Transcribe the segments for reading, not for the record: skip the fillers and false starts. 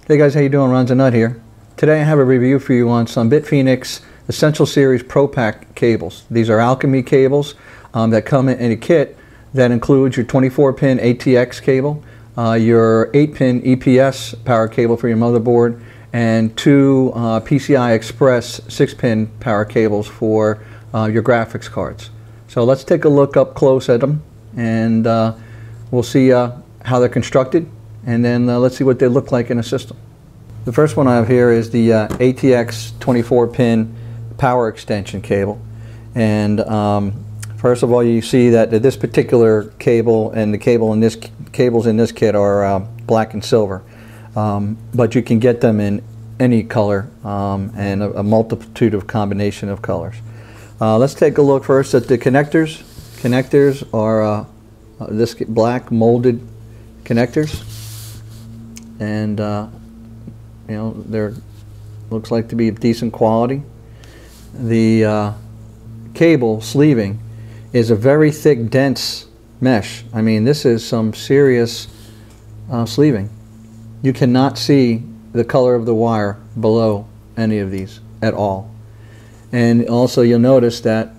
Hey guys, how you doing? Ron's a Nut here. Today I have a review for you on some BitFenix Essential Series Pro Pack cables. These are Alchemy cables that come in a kit that includes your 24-pin ATX cable, your 8-pin EPS power cable for your motherboard, and two PCI Express 6-pin power cables for your graphics cards. So let's take a look up close at them, and we'll see how they're constructed, and then let's see what they look like in a system. The first one I have here is the ATX 24-pin power extension cable, and first of all, you see that this particular cable and the cables in this kit are black and silver, but you can get them in any color and a multitude of combination of colors. Let's take a look first at the connectors. Connectors are this black molded connectors, and you know, they're looks like to be of decent quality. The cable sleeving is a very thick, dense mesh. I mean, this is some serious sleeving. You cannot see the color of the wire below any of these at all. And also you'll notice that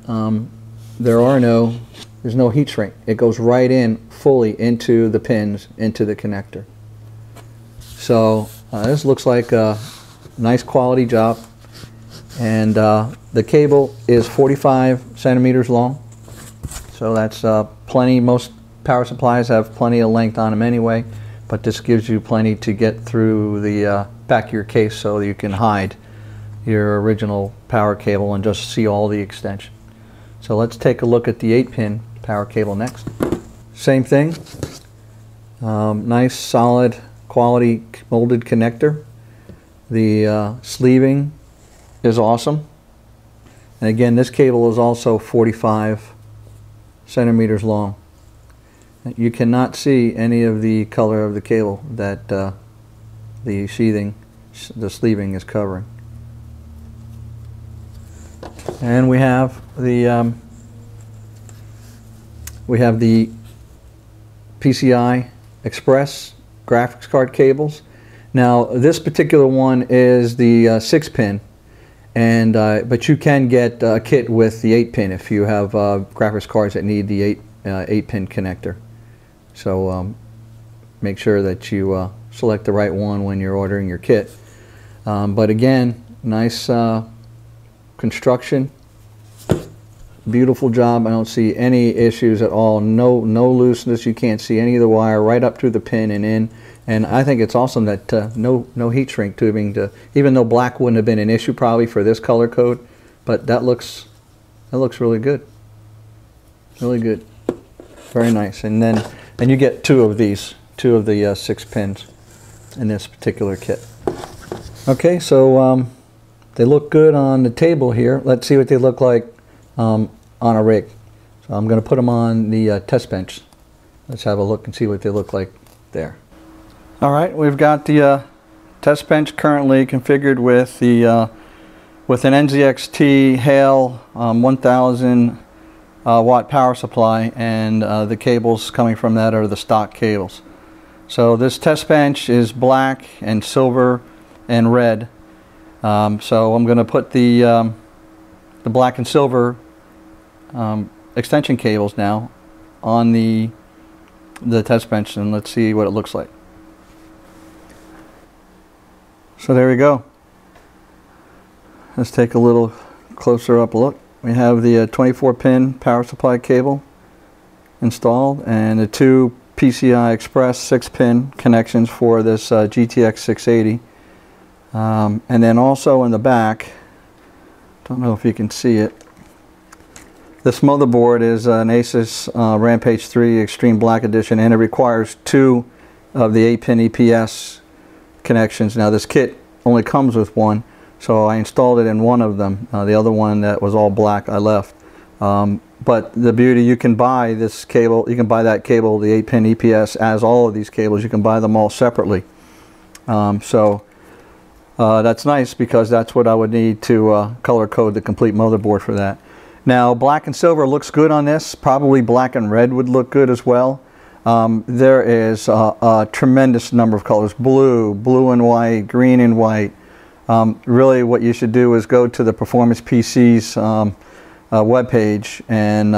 there's no heat shrink. It goes right in fully into the pins, into the connector. So this looks like a nice quality job, and the cable is 45 centimeters long, so that's plenty. Most power supplies have plenty of length on them anyway, but this gives you plenty to get through the back of your case so that you can hide your original power cable and just see all the extension. So let's take a look at the 8-pin power cable next. Same thing, nice solid quality molded connector. The sleeving is awesome, and again, this cable is also 45 centimeters long. You cannot see any of the color of the cable that the sleeving is covering. And we have the PCI Express graphics card cables. Now this particular one is the 6-pin, and but you can get a kit with the 8-pin if you have graphics cards that need the 8-pin connector. So make sure that you select the right one when you're ordering your kit. But again, nice construction, beautiful job. I don't see any issues at all. No looseness. You can't see any of the wire right up to the pin and in. And I think it's awesome that no heat shrink tubing. Even though black wouldn't have been an issue probably for this color code, but that looks really good. Really good. Very nice. And you get two of the 6 pins in this particular kit. Okay, so they look good on the table here. Let's see what they look like on a rig. So I'm going to put them on the test bench. Let's have a look and see what they look like there. Alright, we've got the test bench currently configured with with an NZXT Hale 1000 watt power supply, and the cables coming from that are the stock cables. So this test bench is black and silver and red. So I'm going to put the black and silver extension cables now on the test bench, and let's see what it looks like. So there we go. Let's take a little closer up look. We have the 24-pin power supply cable installed, and the two PCI Express 6-pin connections for this GTX 680. And then also in the back, don't know if you can see it, this motherboard is an Asus Rampage 3 Extreme Black Edition, and it requires two of the 8-pin EPS connections. Now this kit only comes with one, so I installed it in one of them. The other one that was all black I left. But the beauty, you can buy this cable, you can buy that cable, the 8-pin EPS, as all of these cables. You can buy them all separately. That's nice, because that's what I would need to color code the complete motherboard for that. Now black and silver looks good on this. Probably black and red would look good as well. There is a tremendous number of colors: blue, blue and white, green and white. Really what you should do is go to the Performance PC's webpage and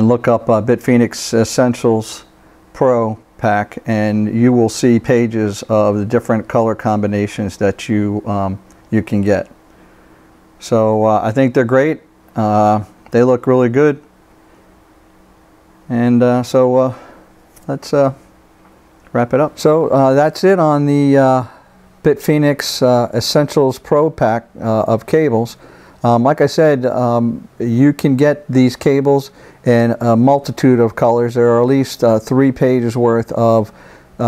look up BitFenix Essentials Pro Pack, and you will see pages of the different color combinations that you can get. So I think they're great. They look really good, and so let's wrap it up. So that's it on the BitFenix Essentials Pro Pack of cables. Like I said, you can get these cables in a multitude of colors. There are at least 3 pages worth of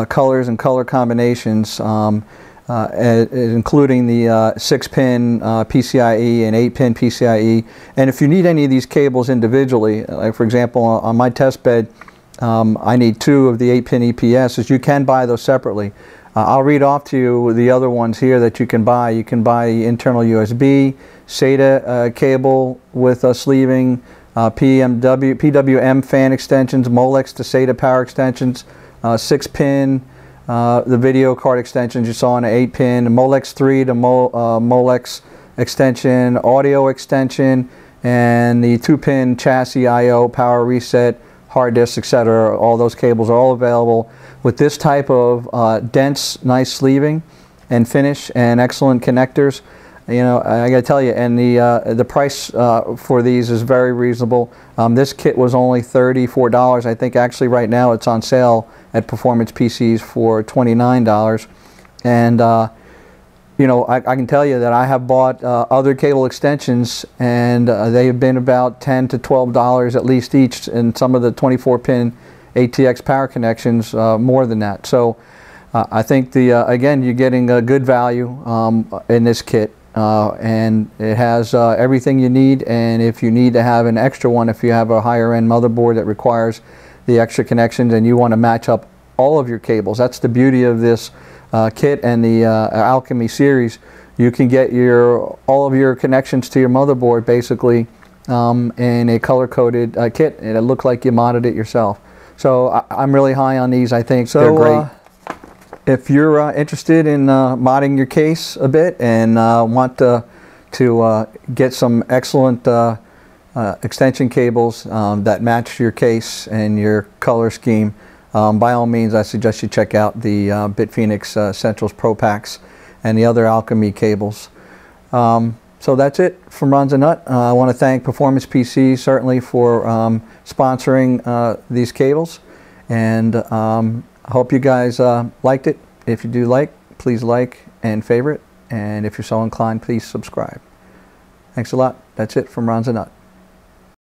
colors and color combinations, including the 6-pin PCI-E and 8-pin PCI-E. And if you need any of these cables individually, like for example on my test bed, I need 2 of the 8-pin EPSs. You can buy those separately. I'll read off to you the other ones here that you can buy. You can buy internal USB, SATA cable with sleeving, PWM fan extensions, Molex to SATA power extensions, 6-pin, the video card extensions you saw on an 8-pin, Molex 3 to Molex extension, audio extension, and the 2-pin chassis I/O, power reset, hard disk, etc. All those cables are all available with this type of dense, nice sleeving and finish and excellent connectors. You know, I gotta tell you, and the price for these is very reasonable. This kit was only $34. I think actually right now it's on sale at Performance PCs for $29. And you know, I can tell you that I have bought other cable extensions, and they have been about $10 to $12 at least each, and some of the 24-pin ATX power connections more than that. So I think again, you're getting a good value in this kit. And it has everything you need, and if you need to have an extra one, if you have a higher end motherboard that requires the extra connections and you want to match up all of your cables, that's the beauty of this kit and the Alchemy series. You can get all of your connections to your motherboard basically in a color-coded kit, and it looks like you modded it yourself. So I'm really high on these. I think they're great. If you're interested in modding your case a bit and want to get some excellent extension cables that match your case and your color scheme, by all means I suggest you check out the BitFenix Essentials Pro Packs and the other Alchemy cables. So that's it from Ron's a Nut. I want to thank Performance PC certainly for sponsoring these cables, and I hope you guys liked it. If you do please like and favorite, and if you're so inclined, please subscribe. Thanks a lot. That's it from Ron's a Nut.